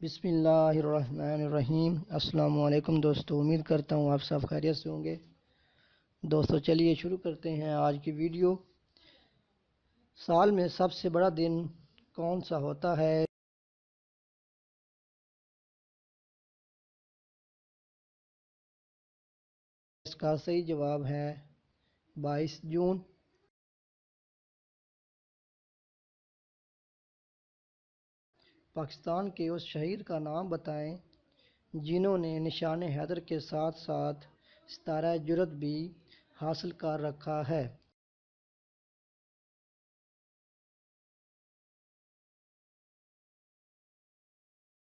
بسم اللہ الرحمن الرحیم۔ السلام علیکم دوستو، امید کرتا ہوں آپ سب خیریت سے ہوں گے۔ دوستو چلیے شروع کرتے ہیں آج کی ویڈیو۔ سال میں سب سے بڑا دن کون سا ہوتا ہے؟ اس کا صحیح جواب ہے 22 جون۔ پاکستان کے اس شہید کا نام بتائیں جنہوں نے نشان حیدر کے ساتھ ساتھ ستارہ جرأت بھی حاصل کر رکھا ہے۔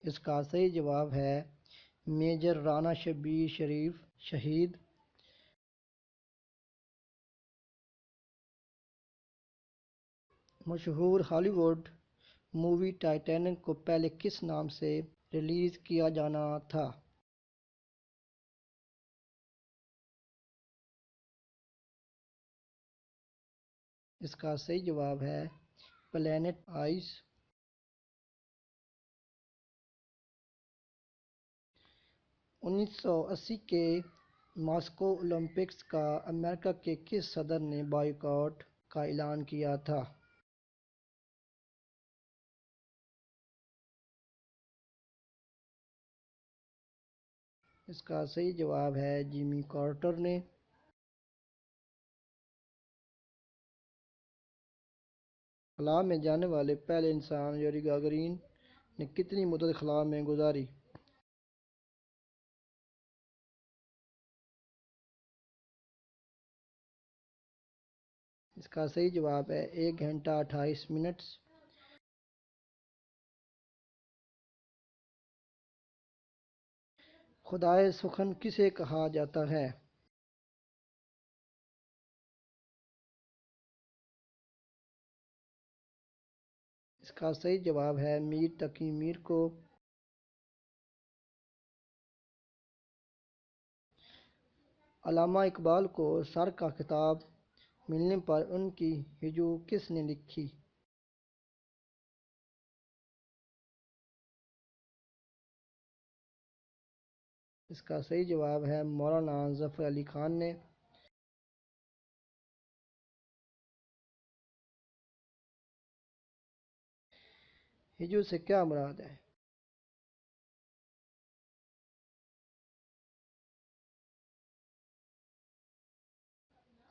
اس کا صحیح جواب ہے میجر رانا شبیر شریف شہید۔ مشہور ہالی ووڈ مووی ٹائٹینک کو پہلے کس نام سے ریلیز کیا جانا تھا؟ اس کا صحیح جواب ہے پلینٹ آئس۔ 1980 کے ماسکو اولمپکس کا امریکہ کے کس صدر نے بائیکاٹ کا اعلان کیا تھا؟ اس کا صحیح جواب ہے جیمی کارٹر نے۔ خلا میں جانے والے پہلے انسان یوری گاگرین نے کتنی مدت خلا میں گزاری؟ اس کا صحیح جواب ہے 1 گھنٹہ 28 منٹ۔ خدائے سخن کسے کہا جاتا ہے؟ اس کا صحیح جواب ہے میر تقی میر کو۔ علامہ اقبال کو سر کا خطاب ملنے پر ان کی ہجو کس نے لکھی؟ اس کا صحیح جواب ہے مولانا ظفر علی خان نے۔ ہجو سے کیا مراد ہے؟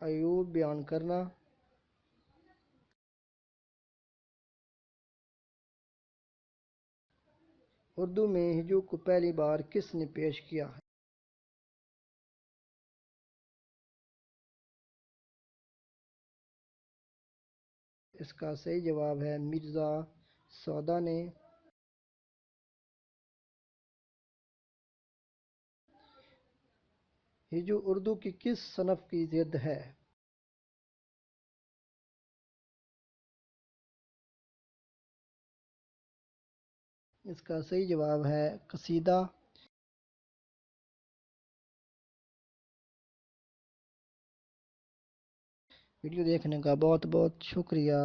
عیوب بیان کرنا۔ اردو میں ہجو کو پہلی بار کس نے پیش کیا ہے؟ اس کا صحیح جواب ہے مرزا سودا نے۔ ہجو اردو کی کس صنف کی ضد ہے؟ اس کا صحیح جواب ہے قصیدہ۔ ویڈیو دیکھنے کا بہت بہت شکریہ۔